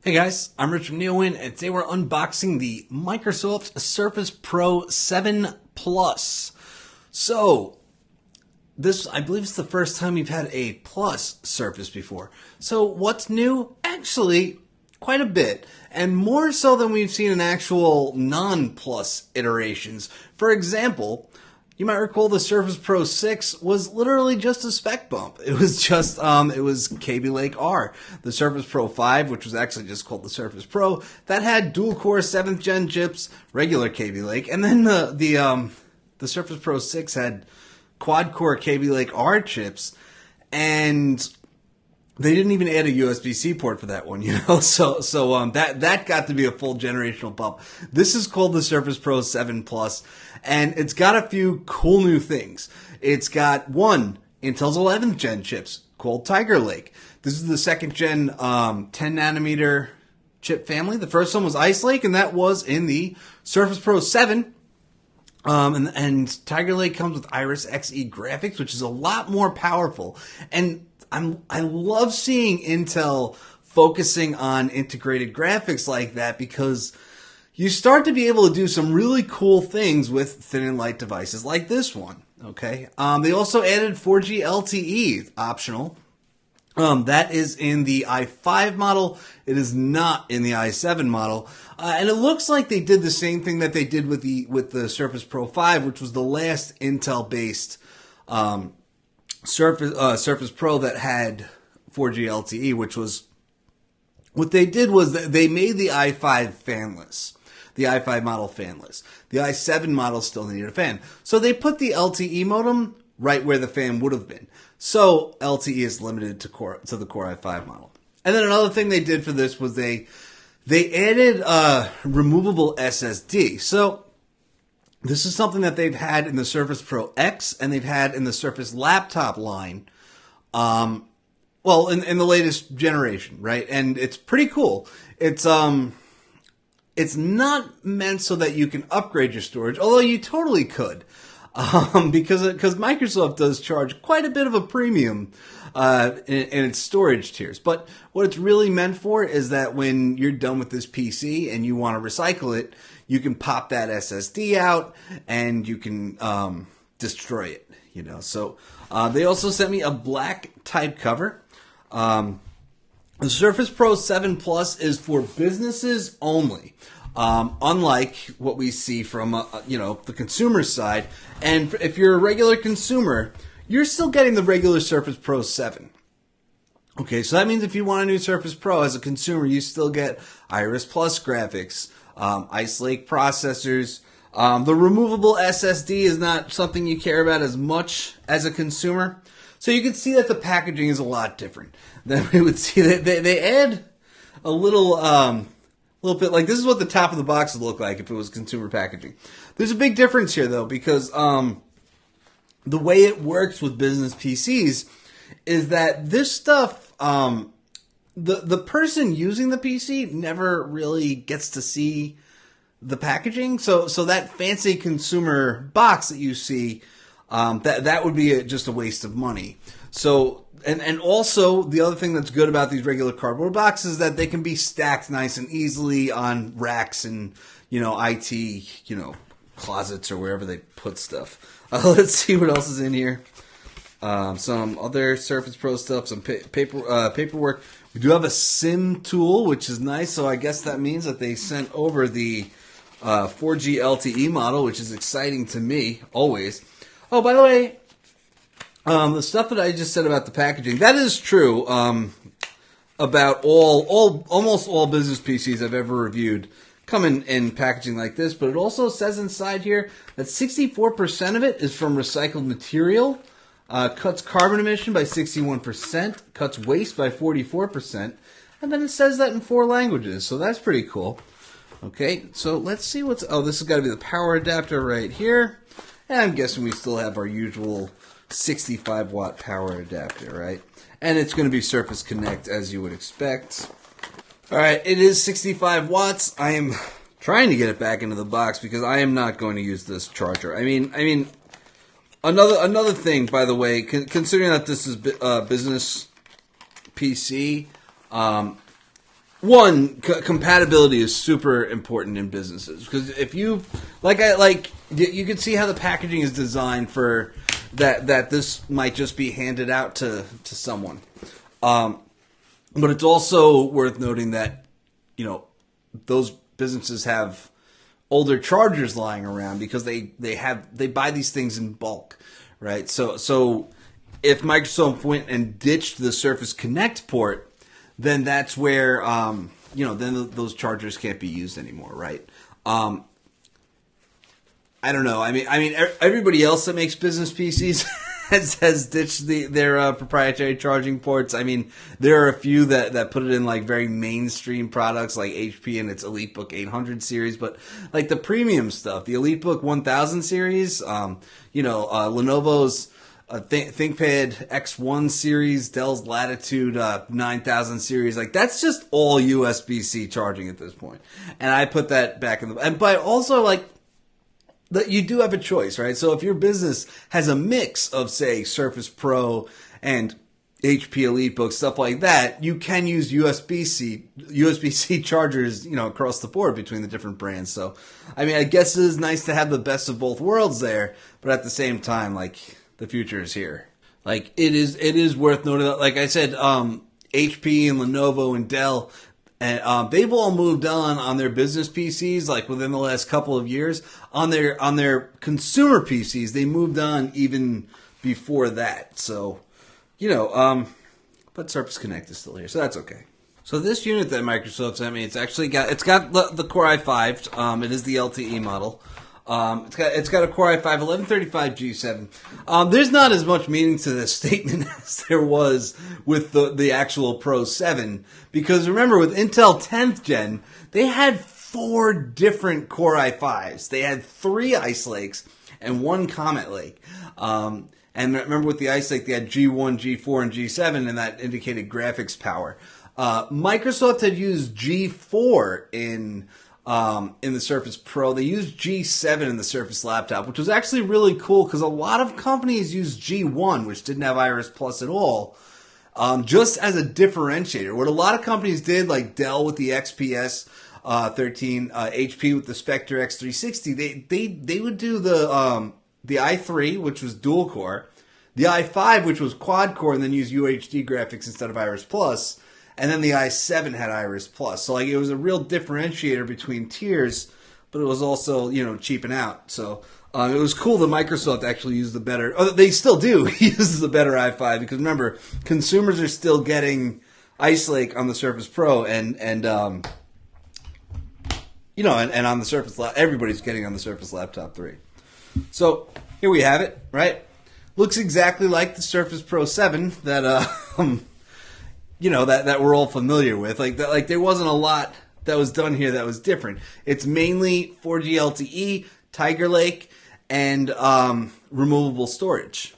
Hey guys, I'm Rich from NeoWin, and today we're unboxing the Microsoft Surface Pro 7 Plus. So, this, I believe, is the first time we've had a Plus Surface before. So, what's new? Actually, quite a bit, and more so than we've seen in actual non-Plus iterations. For example, you might recall the Surface Pro 6 was literally just a spec bump. It was just, it was Kaby Lake R. The Surface Pro 5, which was actually just called the Surface Pro, that had dual-core 7th gen chips, regular Kaby Lake, and then the Surface Pro 6 had quad-core Kaby Lake R chips, and they didn't even add a USB-C port for that one, you know. So that got to be a full generational bump. This is called the Surface Pro 7 Plus, and it's got a few cool new things. It's got one Intel's 11th gen chips called Tiger Lake. This is the second gen 10 nanometer chip family. The first one was Ice Lake, and that was in the Surface Pro 7. And Tiger Lake comes with Iris Xe graphics, which is a lot more powerful. And I love seeing Intel focusing on integrated graphics like that, because you start to be able to do some really cool things with thin and light devices like this one. Okay. They also added 4G LTE optional. That is in the i5 model. It is not in the i7 model. And it looks like they did the same thing that they did with the Surface Pro 5, which was the last Intel-based Surface Pro that had 4G LTE, which was, what they did was they made the i5 fanless. The i5 model fanless. The i7 model still needed a fan. So they put the LTE modem right where the fan would have been. So LTE is limited to the Core i5 model. And then another thing they did for this was they added removable SSD. So this is something that they've had in the Surface Pro X and they've had in the Surface laptop line. Well, in the latest generation, right? And it's pretty cool. It's not meant so that you can upgrade your storage, although you totally could. Because Microsoft does charge quite a bit of a premium in its storage tiers. But what it's really meant for is that when you're done with this PC and you want to recycle it, you can pop that SSD out and you can destroy it. You know. So they also sent me a black type cover. The Surface Pro 7 Plus is for businesses only. Unlike what we see from, the consumer side. And if you're a regular consumer, you're still getting the regular Surface Pro 7. Okay, so that means if you want a new Surface Pro as a consumer, you still get Iris Plus graphics, Ice Lake processors. The removable SSD is not something you care about as much as a consumer. So you can see that the packaging is a lot different than we would see. They add a little bit, like this is what the top of the box would look like if it was consumer packaging. There's a big difference here though, because the way it works with business PCs is that this stuff, the person using the PC never really gets to see the packaging. So that fancy consumer box that you see, that would be just a waste of money. So, and also the other thing that's good about these regular cardboard boxes is that they can be stacked nice and easily on racks and, IT, closets or wherever they put stuff. Let's see what else is in here. Some other Surface Pro stuff, some paperwork. We do have a SIM tool, which is nice. So I guess that means that they sent over the 4G LTE model, which is exciting to me, always. Oh, by the way, the stuff that I just said about the packaging, that is true about almost all business PCs I've ever reviewed come in packaging like this. But it also says inside here that 64% of it is from recycled material, cuts carbon emission by 61%, cuts waste by 44%, and then it says that in 4 languages. So that's pretty cool. Okay, so let's see this has got to be the power adapter right here. And I'm guessing we still have our usual 65 watt power adapter, right? And it's going to be Surface Connect as you would expect. All right, it is 65 watts. I am trying to get it back into the box because I am not going to use this charger. I mean, another thing, by the way, considering that this is business PC, compatibility is super important in businesses because if you you can see how the packaging is designed for that this might just be handed out to someone, but it's also worth noting that those businesses have older chargers lying around because they buy these things in bulk, right? So if Microsoft went and ditched the Surface Connect port, then that's where then those chargers can't be used anymore, right? I don't know. I mean, everybody else that makes business PCs has ditched their proprietary charging ports. I mean, there are a few that put it in like very mainstream products like HP and its EliteBook 800 series, but like the premium stuff, the EliteBook 1000 series, Lenovo's ThinkPad X1 series, Dell's Latitude 9000 series, like that's just all USB-C charging at this point. And I put that back but also like that you do have a choice, right? So if your business has a mix of say Surface Pro and HP EliteBook, stuff like that, you can use USB-C chargers, across the board between the different brands. So, I mean, I guess it is nice to have the best of both worlds there, but at the same time, like, the future is here. Like, it is worth noting that, like I said, HP and Lenovo and Dell, and they've all moved on their business PCs, like within the last couple of years. On their consumer PCs, they moved on even before that. So, but Surface Connect is still here, so that's okay. So this unit that Microsoft sent me, it's got the Core i5. It is the LTE model. It's got a Core i5 1135G7. There's not as much meaning to this statement as there was with the actual Pro 7, because remember with Intel 10th Gen, they had 4 different Core i5s. They had 3 Ice Lakes and 1 Comet Lake. And remember with the Ice Lake, they had G1, G4, and G7, and that indicated graphics power. Microsoft had used G4 in the Surface Pro. They used G7 in the Surface Laptop, which was actually really cool because a lot of companies used G1, which didn't have Iris Plus at all, just as a differentiator. What a lot of companies did, like Dell with the XPS 13, HP with the Spectre X360, they would do the i3, which was dual core, the i5, which was quad core, and then use UHD graphics instead of Iris Plus. And then the i7 had Iris Plus. So like it was a real differentiator between tiers, but it was also, cheaping out. So it was cool that Microsoft actually used the better, they still do use the better i5, because remember, consumers are still getting Ice Lake on the Surface Pro and on the Surface, everybody's getting on the Surface Laptop 3. So here we have it, right? Looks exactly like the Surface Pro 7 that that we're all familiar with. Like there wasn't a lot that was done here that was different. It's mainly 4G LTE, Tiger Lake, and removable storage.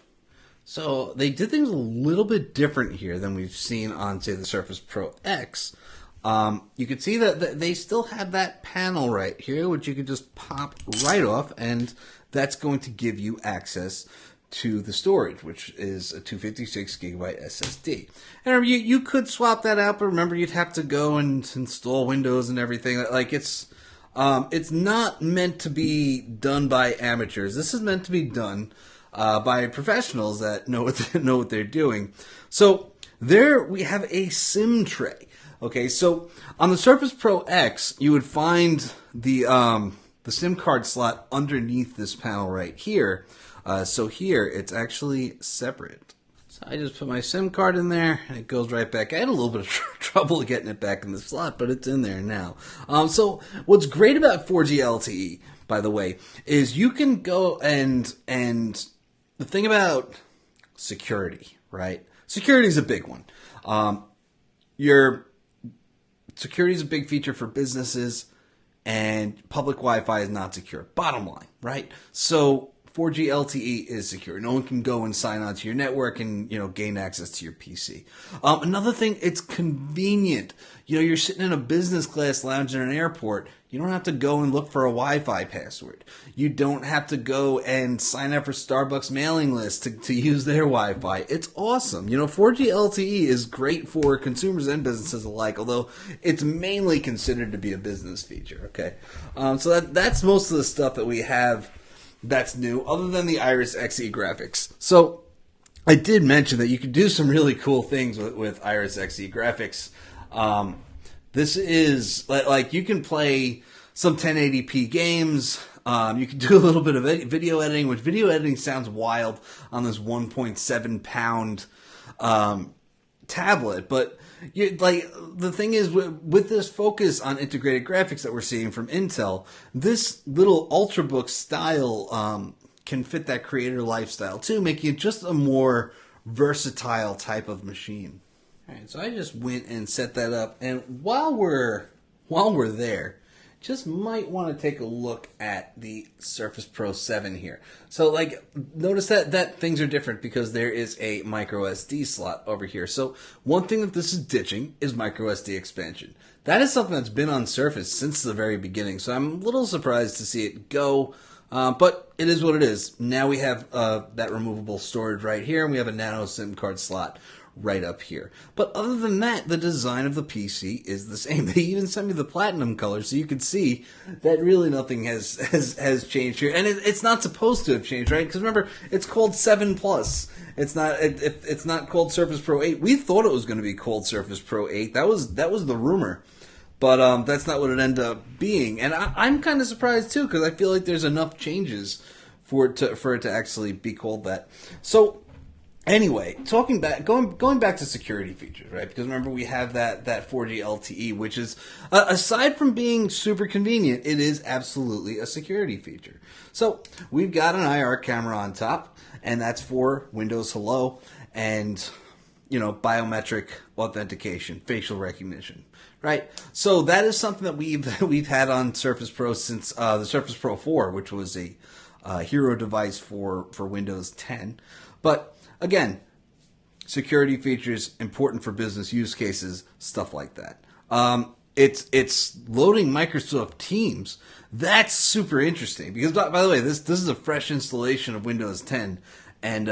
So they did things a little bit different here than we've seen on, say, the Surface Pro X. You can see that they still have that panel right here, which you can just pop right off, and that's going to give you access to the storage, which is a 256 gigabyte SSD. And you could swap that out, but remember you'd have to go and install Windows and everything. Like it's not meant to be done by amateurs. This is meant to be done by professionals that know what they're doing. So there we have a SIM tray. Okay, so on the Surface Pro X, you would find the SIM card slot underneath this panel right here. So here, it's actually separate. So I just put my SIM card in there, and it goes right back. I had a little bit of trouble getting it back in the slot, but it's in there now. So what's great about 4G LTE, by the way, is you can go and the thing about security, right? Security is a big one. Security is a big feature for businesses, and public Wi-Fi is not secure. Bottom line, right? So 4G LTE is secure. No one can go and sign onto your network and, gain access to your PC. Another thing, it's convenient. You're sitting in a business class lounge in an airport. You don't have to go and look for a Wi-Fi password. You don't have to go and sign up for Starbucks mailing list to use their Wi-Fi. It's awesome. 4G LTE is great for consumers and businesses alike, although it's mainly considered to be a business feature. Okay, so that's most of the stuff that we have that's new, other than the Iris Xe graphics. So I did mention that you could do some really cool things with Iris Xe graphics. This is like you can play some 1080p games. You can do a little bit of video editing, which video editing sounds wild on this 1.7 pound tablet. But the thing is, with this focus on integrated graphics that we're seeing from Intel, this little Ultrabook style can fit that creator lifestyle too, making it just a more versatile type of machine. All right, so I just went and set that up, and while we're there, just might want to take a look at the Surface Pro 7 here. So, notice that things are different because there is a micro SD slot over here. So, one thing that this is ditching is micro SD expansion. That is something that's been on Surface since the very beginning. So, I'm a little surprised to see it go. But it is what it is. Now we have that removable storage right here, and we have a nano SIM card slot right up here. But other than that, the design of the PC is the same. They even sent me the platinum color, so you can see that really nothing has changed here. And it's not supposed to have changed, right? Because remember, it's called 7 Plus. It's not called Surface Pro 8. We thought it was going to be called Surface Pro 8. That was the rumor. But that's not what it ended up being. And I'm kind of surprised too, because I feel like there's enough changes for it to actually be called that. So anyway, going back to security features, right? Because remember, we have that 4G LTE, which is, aside from being super convenient, it is absolutely a security feature. So we've got an IR camera on top, and that's for Windows Hello and biometric authentication, facial recognition, right? So that is something that we've had on Surface Pro since the Surface Pro 4, which was a hero device for Windows 10. But again, security features important for business use cases, stuff like that. It's loading Microsoft Teams. That's super interesting because, by the way, this is a fresh installation of Windows 10, and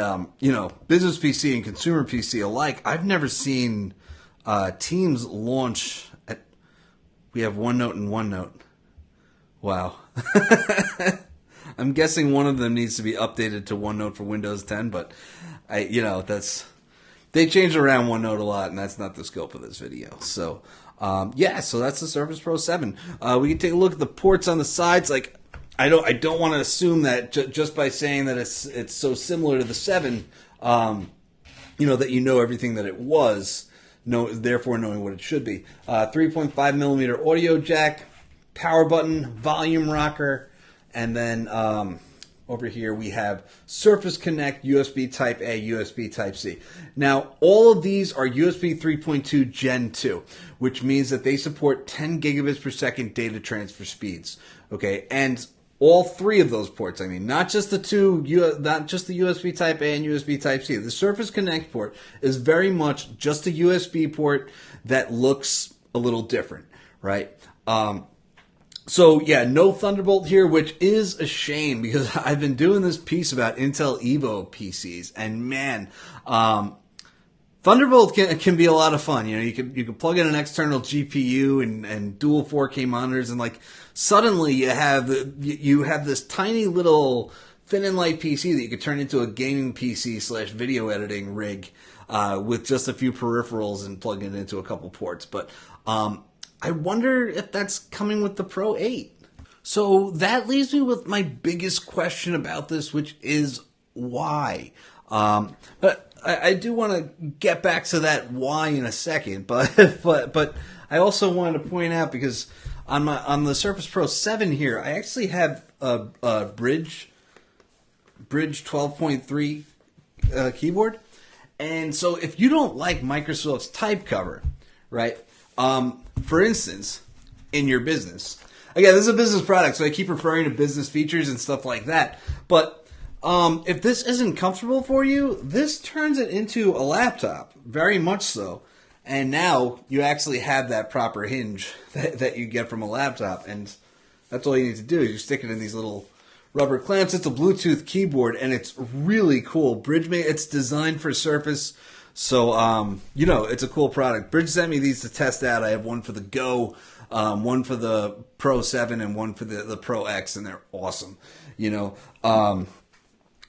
business PC and consumer PC alike. I've never seen Teams launch. We have OneNote and OneNote. Wow. I'm guessing one of them needs to be updated to OneNote for Windows 10, but they change around OneNote a lot, and that's not the scope of this video. So, so that's the Surface Pro 7. We can take a look at the ports on the sides. I don't want to assume that just by saying that it's so similar to the 7, that everything that it was. Therefore knowing what it should be. 3.5 millimeter audio jack, power button, volume rocker, and then over here we have Surface Connect, USB Type A, USB Type C. Now, all of these are USB 3.2 Gen 2, which means that they support 10 gigabits per second data transfer speeds. Okay, and all three of those ports, not just the USB Type A and USB Type C. The Surface Connect port is very much just a USB port that looks a little different, right? So yeah, no Thunderbolt here, which is a shame because I've been doing this piece about Intel Evo PCs, and man, Thunderbolt can be a lot of fun. You can plug in an external GPU and dual 4K monitors, and suddenly you have this tiny little thin and light PC that you could turn into a gaming PC / video editing rig with just a few peripherals and plug it into a couple ports. But I wonder if that's coming with the Pro 8. So that leaves me with my biggest question about this, which is why. But I do want to get back to that why in a second. But I also wanted to point out, because on the Surface Pro 7 here, I actually have a Bridge 12.3 keyboard. And so if you don't like Microsoft's type cover, right? For instance, in your business. Again, this is a business product, so I keep referring to business features and stuff like that. But If this isn't comfortable for you, this turns it into a laptop, very much so. And now you actually have that proper hinge that you get from a laptop, and that's all you need to do is you stick it in these little rubber clamps. It's a Bluetooth keyboard, and it's really cool. BridgeMate, it's designed for Surface, so it's a cool product. Bridge sent me these to test out. I have one for the Go, one for the Pro 7, and one for the Pro X, and they're awesome.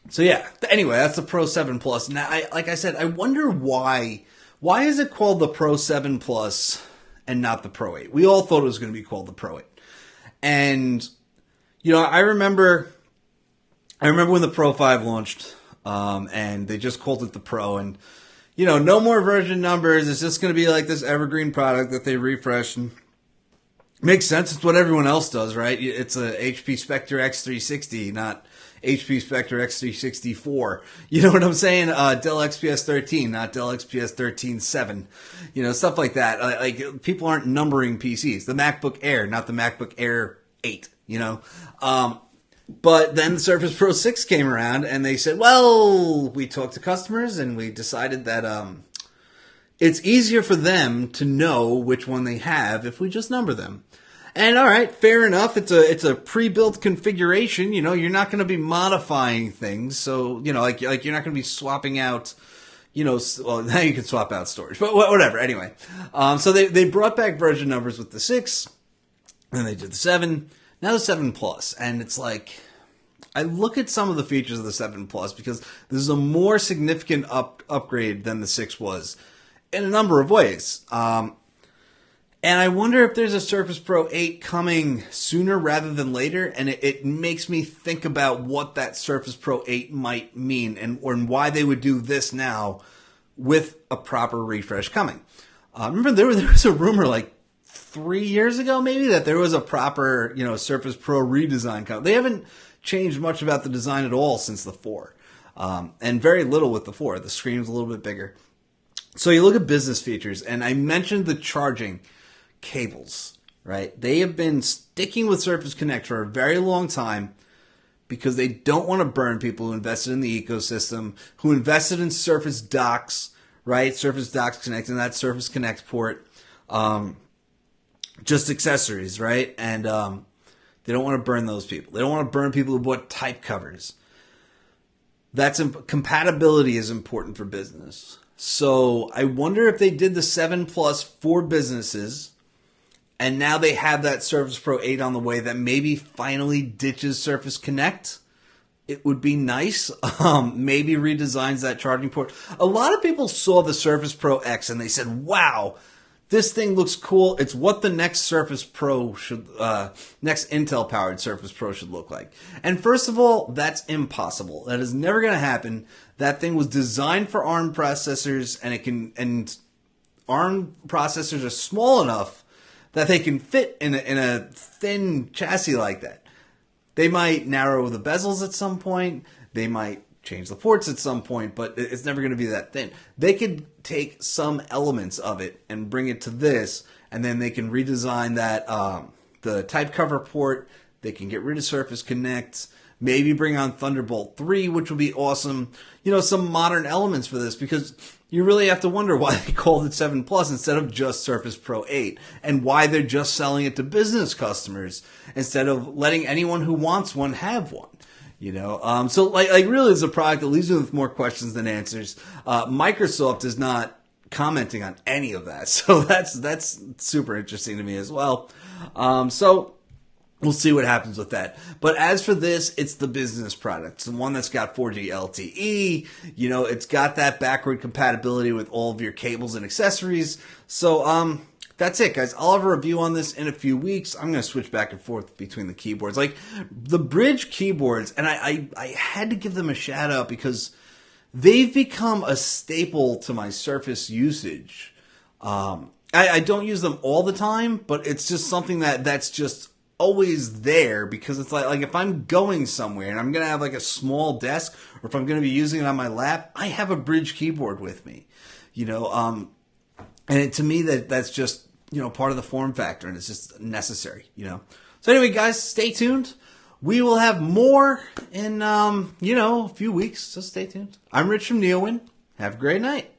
So yeah, anyway, that's the Pro 7 Plus. Now, like I said, I wonder why is it called the Pro 7 Plus and not the Pro 8? We all thought it was going to be called the Pro 8. And, I remember when the Pro 5 launched, and they just called it the Pro, and, no more version numbers. It's just going to be like this evergreen product that they refresh, and makes sense. It's what everyone else does, right? It's a HP Spectre X360, not HP Spectre X364. You know what I'm saying? Dell XPS 13, not Dell XPS 13.7. Stuff like that. Like people aren't numbering PCs. The MacBook Air, not the MacBook Air 8. But then the Surface Pro 6 came around, and they said, well, we talked to customers, and we decided that it's easier for them to know which one they have if we just number them. And all right, fair enough. It's a pre-built configuration. You're not going to be modifying things. So, like you're not going to be swapping out, well, now you can swap out storage, but whatever. Anyway, so they brought back version numbers with the 6, and they did the 7, now the 7 Plus. And it's like, I look at some of the features of the 7 Plus because this is a more significant upgrade than the 6 was in a number of ways. And I wonder if there's a Surface Pro 8 coming sooner rather than later, and it makes me think about what that Surface Pro 8 might mean and why they would do this now with a proper refresh coming. Remember, there was a rumor like 3 years ago maybe that there was a proper Surface Pro redesign coming. They haven't changed much about the design at all since the 4, and very little with the 4. The screen's a little bit bigger. So you look at business features, and I mentioned the charging cables, right? They have been sticking with Surface Connect for a very long time because they don't want to burn people who invested in the ecosystem, who invested in Surface Docks, right? Surface Docks connecting that Surface Connect port, just accessories, right? And they don't want to burn those people. They don't want to burn people who bought type covers. Compatibility is important for business. So I wonder if they did the 7 Plus for businesses, and now they have that Surface Pro 8 on the way that maybe finally ditches Surface Connect. It would be nice. Maybe redesigns that charging port. A lot of people saw the Surface Pro X and they said, wow, this thing looks cool. It's what the next Surface Pro next Intel powered Surface Pro should look like. And first of all, that's impossible. That is never going to happen. That thing was designed for ARM processors, and ARM processors are small enough that they can fit in a thin chassis like that. They might narrow the bezels at some point. They might change the ports at some point, but it's never going to be that thin. They could take some elements of it and bring it to this, and then they can redesign that the type cover port. They can get rid of Surface Connect. Maybe bring on Thunderbolt 3, which would be awesome. Some modern elements for this, because you really have to wonder why they called it 7 Plus instead of just Surface Pro 8, and why they're just selling it to business customers instead of letting anyone who wants one have one. So like really, it's a product that leaves me with more questions than answers. Microsoft is not commenting on any of that, so that's super interesting to me as well. So we'll see what happens with that. But as for this, it's the business product. It's the one that's got 4G LTE. It's got that backward compatibility with all of your cables and accessories. So that's it, guys. I'll have a review on this in a few weeks. I'm going to switch back and forth between the keyboards. Like the Brydge keyboards, and I had to give them a shout out because they've become a staple to my Surface usage. I don't use them all the time, but it's just something that's just always there, because it's like if I'm going somewhere and I'm going to have like a small desk, or if I'm going to be using it on my lap, I have a Brydge keyboard with me, and to me that's just, part of the form factor, and it's just necessary, So anyway, guys, stay tuned. We will have more in, a few weeks, so stay tuned. I'm Rich from Neowin. Have a great night.